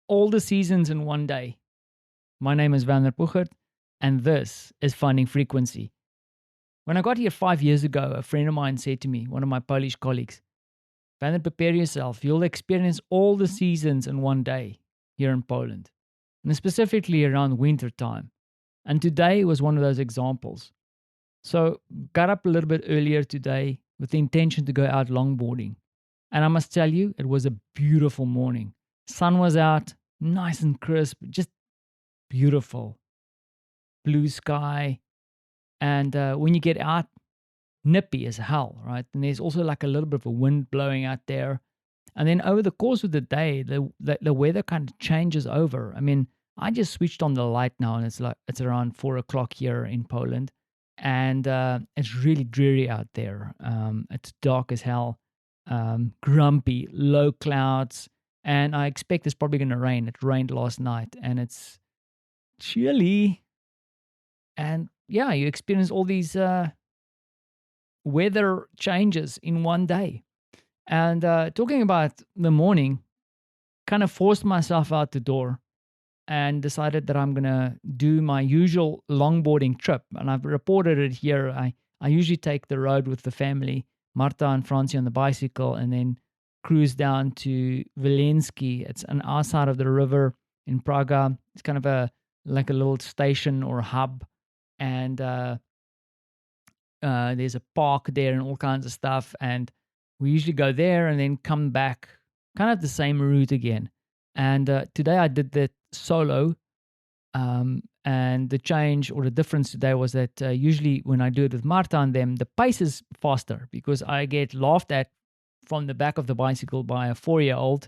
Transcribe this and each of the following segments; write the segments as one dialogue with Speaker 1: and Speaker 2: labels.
Speaker 1: all the seasons in one day. My name is Werner Puchert, and this is Finding Frequency. When I got here 5 years ago, a friend of mine said to me, one of my Polish colleagues, Werner, prepare yourself. You'll experience all the seasons in one day here in Poland, and specifically around winter time. And today was one of those examples. So got up a little bit earlier today with the intention to go out longboarding. And I must tell you, it was a beautiful morning. Sun was out, nice and crisp, just beautiful. Blue sky. And when you get out, nippy as hell, right? And there's also like a little bit of a wind blowing out there. And then over the course of the day, the weather kind of changes over. I mean, I just switched on the light now, and it's around 4 o'clock here in Poland, and it's really dreary out there. It's dark as hell, grumpy, low clouds, and I expect it's probably going to rain. It rained last night, and it's chilly. And yeah, you experience all these weather changes in one day. And talking about the morning, kind of forced myself out the door and decided that I'm going to do my usual longboarding trip. And I've reported it here. I usually take the road with the family, Marta and Francie on the bicycle, and then cruise down to Wileński. It's on our side of the river in Praga. It's kind of like a little station or hub. And there's a park there and all kinds of stuff. And we usually go there and then come back kind of the same route again. And today I did that solo. And the change or the difference today was that usually when I do it with Marta and them, the pace is faster because I get laughed at from the back of the bicycle by a 4-year-old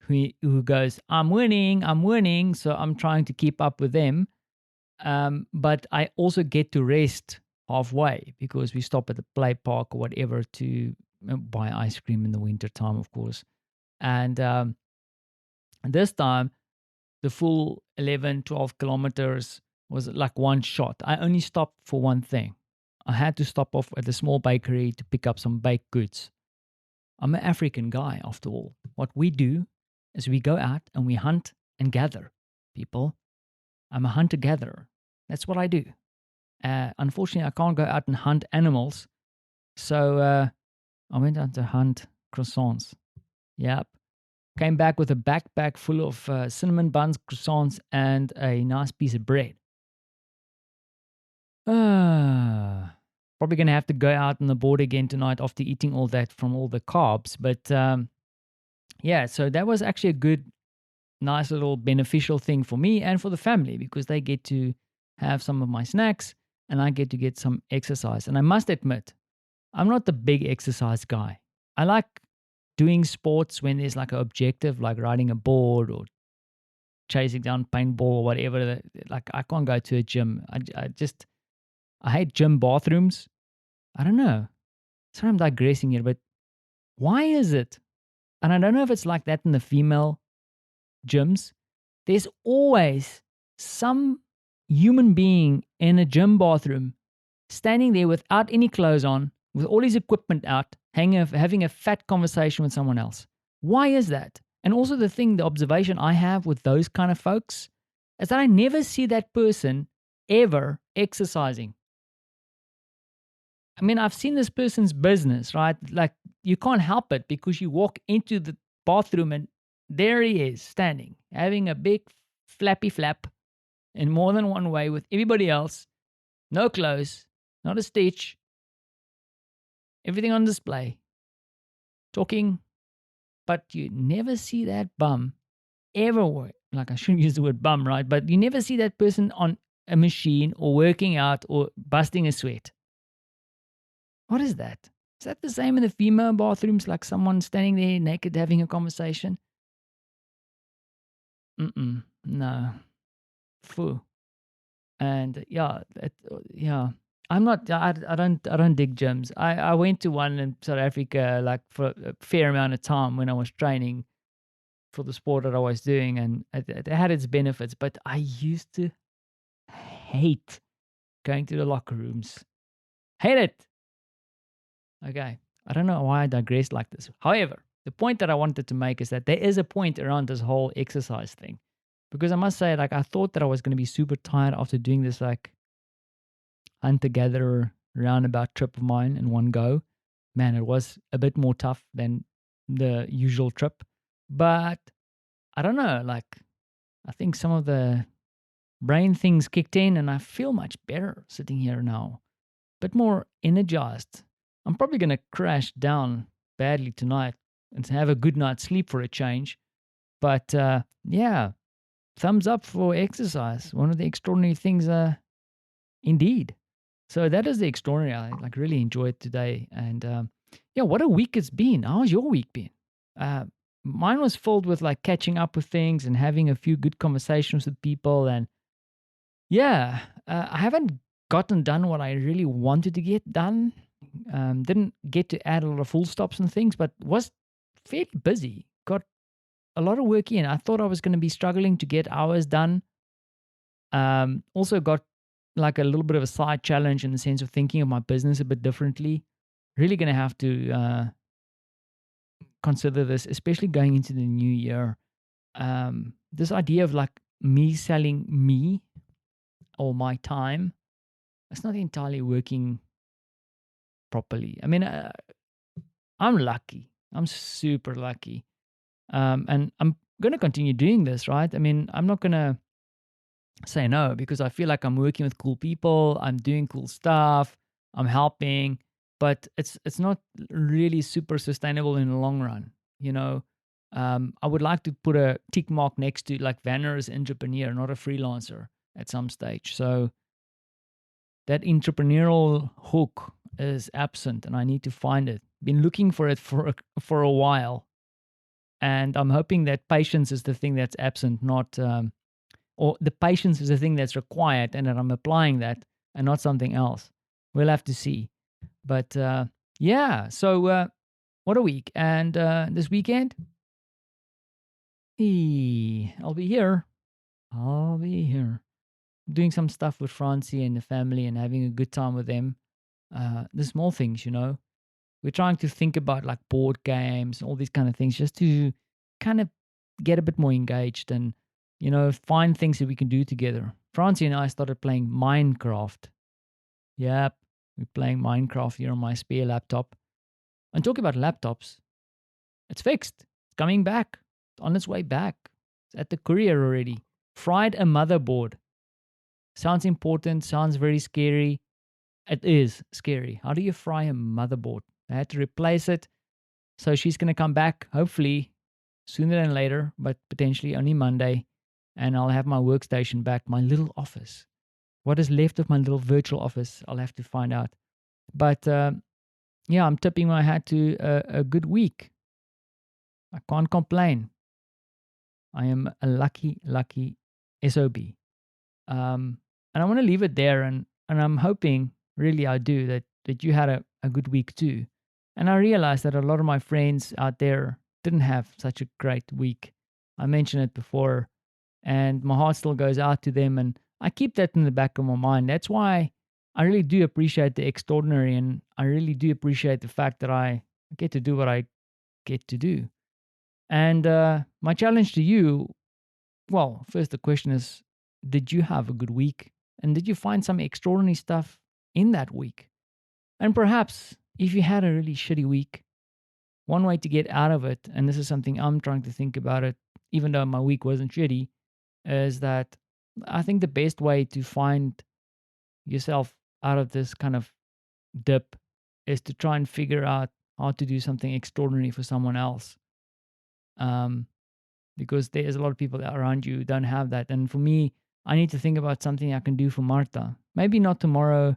Speaker 1: who goes, I'm winning. So I'm trying to keep up with them. But I also get to rest halfway because we stop at the play park or whatever to buy ice cream in the winter time, of course. And this time, the full 11, 12 kilometers was like one shot. I only stopped for one thing. I had to stop off at a small bakery to pick up some baked goods. I'm an African guy, after all. What we do is we go out and we hunt and gather people. I'm a hunter-gatherer. That's what I do. Unfortunately, I can't go out and hunt animals. So I went out to hunt croissants. Yep. Came back with a backpack full of cinnamon buns, croissants, and a nice piece of bread. Probably going to have to go out on the board again tonight after eating all that from all the carbs. But yeah, so that was actually a good, nice little beneficial thing for me and for the family because they get to have some of my snacks and I get to get some exercise. And I must admit, I'm not the big exercise guy. I like doing sports when there's like an objective, like riding a board or chasing down paintball or whatever. Like I can't go to a gym. I hate gym bathrooms. I don't know. Sorry, I'm digressing here, but why is it? And I don't know if it's like that in the female gyms. There's always some human being in a gym bathroom standing there without any clothes on, with all his equipment out, having a fat conversation with someone else. Why is that? And also the observation I have with those kind of folks is that I never see that person ever exercising. I mean, I've seen this person's business, right? Like you can't help it because you walk into the bathroom and there he is standing, having a big flappy flap in more than one way with everybody else, no clothes, not a stitch, everything on display, talking, but you never see that bum ever work. Like I shouldn't use the word bum, right? But you never see that person on a machine or working out or busting a sweat. What is that? Is that the same in the female bathrooms, like someone standing there naked having a conversation? No. Phew. And yeah, I'm not. I don't dig gyms. I went to one in South Africa like for a fair amount of time when I was training for the sport that I was doing, and it had its benefits. But I used to hate going to the locker rooms. Hate it. Okay, I don't know why I digressed like this. However, the point that I wanted to make is that there is a point around this whole exercise thing. Because I must say, like, I thought that I was going to be super tired after doing this, like, hunter gatherer roundabout trip of mine in one go. Man, it was a bit more tough than the usual trip. But I don't know, like, I think some of the brain things kicked in and I feel much better sitting here now, a bit more energized. I'm probably going to crash down badly tonight and have a good night's sleep for a change. But yeah, thumbs up for exercise. One of the extraordinary things, indeed. So that is the extraordinary. I like really enjoyed today. And yeah, what a week it's been. How's your week been? Uh, Mine was filled with like catching up with things and having a few good conversations with people. And yeah, I haven't gotten done what I really wanted to get done. Didn't get to add a lot of full stops and things, but was fairly busy. Got a lot of work in. I thought I was going to be struggling to get hours done. Also got like a little bit of a side challenge in the sense of thinking of my business a bit differently. Really going to have to consider this, especially going into the new year. This idea of like me selling me or my time, it's not entirely working properly. I mean, I'm lucky. I'm super lucky. And I'm going to continue doing this, right? I mean, I'm not going to say no because I feel like I'm working with cool people, I'm doing cool stuff, I'm helping, but it's not really super sustainable in the long run, you know. I would like to put a tick mark next to like Vanner is an entrepreneur, not a freelancer at some stage. So that entrepreneurial hook is absent and I need to find it. Been looking for it for a while. And I'm hoping that patience is the thing that's absent, not or the patience is the thing that's required and that I'm applying that and not something else. We'll have to see. But yeah, so what a week. And this weekend, I'll be here. I'll be here doing some stuff with Francie and the family and having a good time with them. The small things, you know. We're trying to think about like board games, all these kind of things, just to kind of get a bit more engaged and, you know, find things that we can do together. Francie and I started playing Minecraft. Yep, we're playing Minecraft here on my spare laptop. And talking about laptops, it's fixed. It's coming back. It's on its way back. It's at the courier already. Fried a motherboard. Sounds important, sounds very scary. It is scary. How do you fry a motherboard? I had to replace it. So she's going to come back, hopefully sooner than later, but potentially only Monday. And I'll have my workstation back, my little office. What is left of my little virtual office, I'll have to find out. But yeah, I'm tipping my hat to a good week. I can't complain. I am a lucky, lucky SOB. And I want to leave it there. And I'm hoping, really, I do, that you had a good week too. And I realized that a lot of my friends out there didn't have such a great week. I mentioned it before, and my heart still goes out to them. And I keep that in the back of my mind. That's why I really do appreciate the extraordinary, and I really do appreciate the fact that I get to do what I get to do. And my challenge to you, well, first the question is, did you have a good week? And did you find some extraordinary stuff in that week? And perhaps if you had a really shitty week, one way to get out of it, and this is something I'm trying to think about it, even though my week wasn't shitty, is that I think the best way to find yourself out of this kind of dip is to try and figure out how to do something extraordinary for someone else. Because there's a lot of people around you who don't have that. And for me, I need to think about something I can do for Martha. Maybe not tomorrow,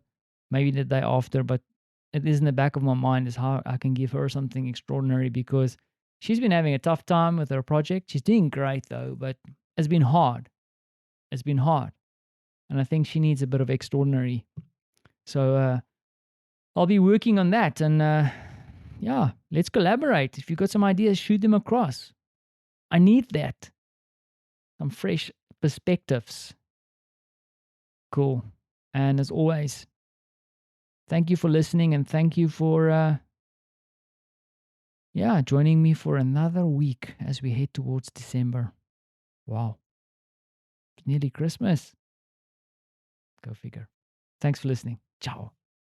Speaker 1: maybe the day after, but it is in the back of my mind is how I can give her something extraordinary because she's been having a tough time with her project. She's doing great though, but it's been hard. It's been hard. And I think she needs a bit of extraordinary. So I'll be working on that. And yeah, let's collaborate. If you've got some ideas, shoot them across. I need that. Some fresh perspectives. Cool. And as always, thank you for listening and thank you for yeah, joining me for another week as we head towards December. Wow, it's nearly Christmas. Go figure. Thanks for listening. Ciao.